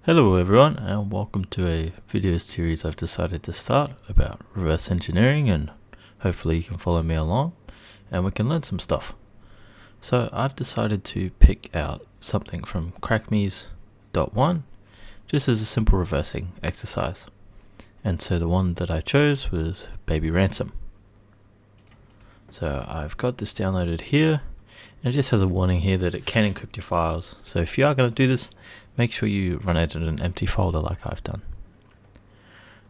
Hello everyone, and welcome to a video series I've decided to start about reverse engineering, and hopefully you can follow me along and we can learn some stuff. So I've decided to pick out something from crackmes.1 just as a simple reversing exercise. And so the one that I chose was Baby Ransom. So I've got this downloaded here, and it just has a warning here that it can encrypt your files. So if you are going to do this, make sure you run it in an empty folder like I've done.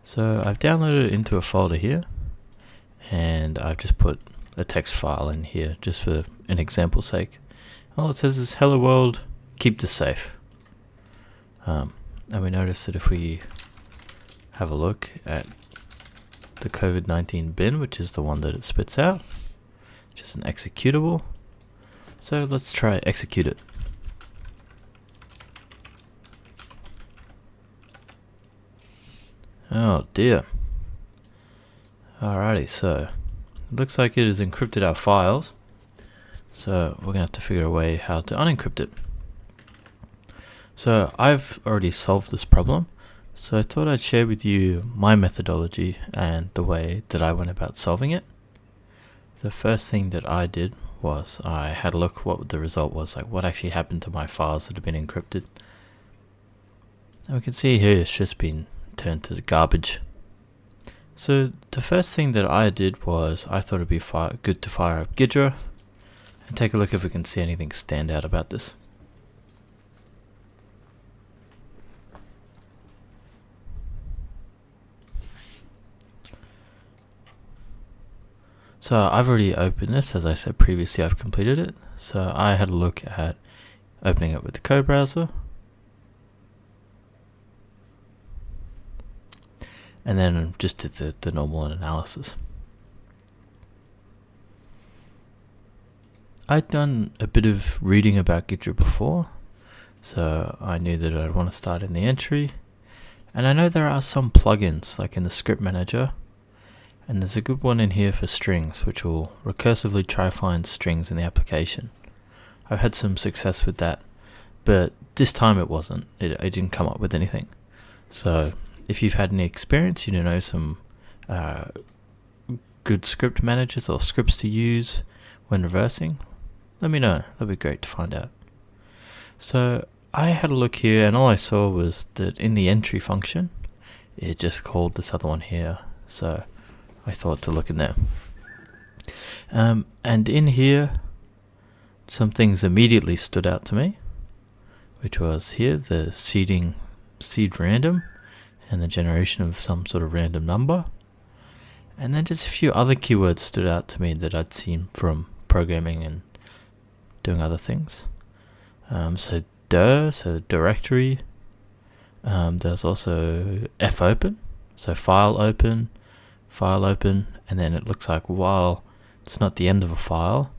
So I've downloaded it into a folder here, and I've just put a text file in here just for an example's sake. All it says is hello world, keep this safe. And we notice that if we have a look at the COVID-19 bin, which is the one that it spits out, just an executable. So let's try execute it. Oh dear. Alrighty, so it looks like it has encrypted our files. So we're gonna have to figure a way how to unencrypt it. So I've already solved this problem, so I thought I'd share with you my methodology and the way that I went about solving it. The first thing that I did was I had a look what the result was, like what actually happened to my files that have been encrypted. And we can see here it's just been turned to garbage. So the first thing that I did was I thought it'd be good to fire up Ghidra and take a look if we can see anything stand out about this. So I've already opened this, as I said previously I've completed it. So I had a look at opening it with the code browser, and then just did the normal analysis. I'd done a bit of reading about Ghidra before, so I knew that I'd want to start in the entry, and I know there are some plugins like in the script manager, and there's a good one in here for strings which will recursively try find strings in the application. I've had some success with that, but this time it wasn't. It didn't come up with anything. So if you've had any experience, you know some good script managers or scripts to use when reversing, let me know. That'd be great to find out. So I had a look here, and all I saw was that in the entry function, it just called this other one here. So I thought to look in there. And in here, some things immediately stood out to me, which was here, the seed random, and the generation of some sort of random number. And then just a few other keywords stood out to me that I'd seen from programming and doing other things. So directory. There's also fopen, so file open, and then it looks like while it's not the end of a file,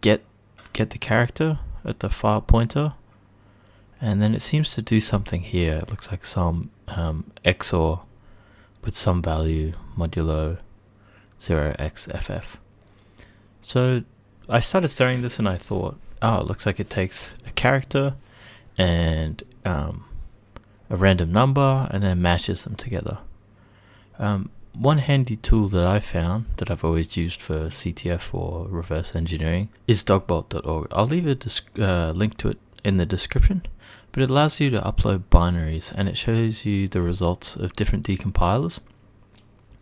get the character at the file pointer. And then it seems to do something here. It looks like some XOR with some value modulo 0xff. So I started studying this and I thought, oh, it looks like it takes a character and a random number and then matches them together. One handy tool that I found that I've always used for CTF or reverse engineering is dogbolt.org. I'll leave a link to it in the description. But it allows you to upload binaries, and it shows you the results of different decompilers.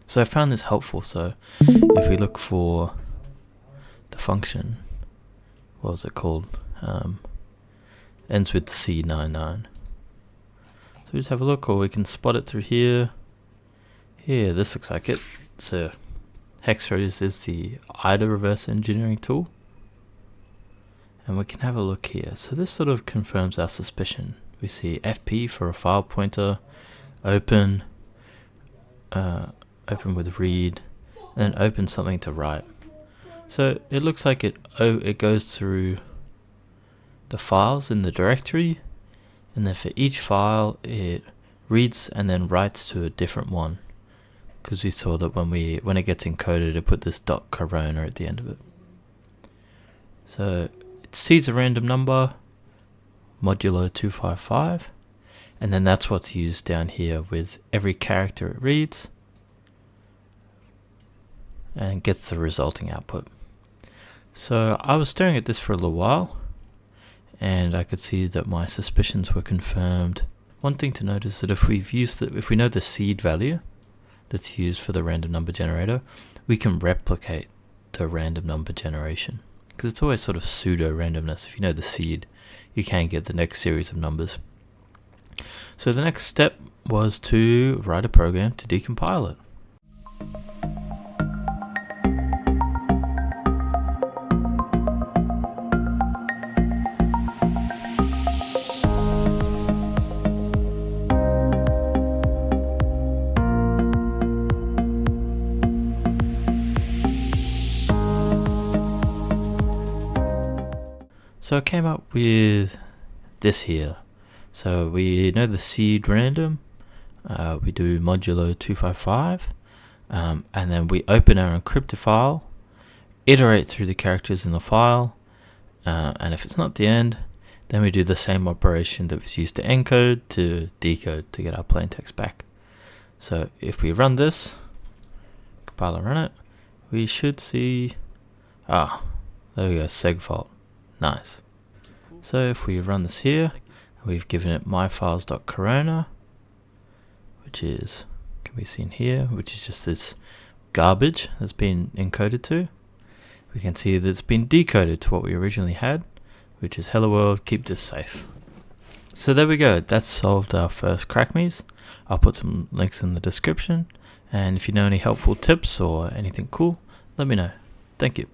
So I found this helpful. So if we look for the function, what was it called? Ends with C99. So we just have a look, or we can spot it through here. Here, this looks like it. So Hexros is the IDA reverse engineering tool. And we can have a look here. So this sort of confirms our suspicion. We see FP for a file pointer, open with read, and then open something to write. So it looks like it goes through the files in the directory, and then for each file it reads and then writes to a different one. Because we saw that when it gets encoded, it put this .corona at the end of it. So it seeds a random number, modulo 255, and then that's what's used down here with every character it reads and gets the resulting output. So I was staring at this for a little while, and I could see that my suspicions were confirmed. One thing to note is that if we know the seed value that's used for the random number generator, we can replicate the random number generation, because it's always sort of pseudo randomness. If you know the seed, you can get the next series of numbers. So the next step was to write a program to decompile it. So I came up with this here. So we know the seed random, we do modulo 255, and then we open our encrypted file, iterate through the characters in the file, and if it's not the end, then we do the same operation that was used to encode to decode to get our plain text back. So if we run this, compiler run it, we should see, there we go, segfault. Nice. So if we run this here, we've given it myfiles.corona, which is, can be seen here, which is just this garbage that's been encoded to. We can see that it's been decoded to what we originally had, which is hello world, keep this safe. So there we go, that's solved our first crackmes. I'll put some links in the description, and if you know any helpful tips or anything cool, let me know. Thank you.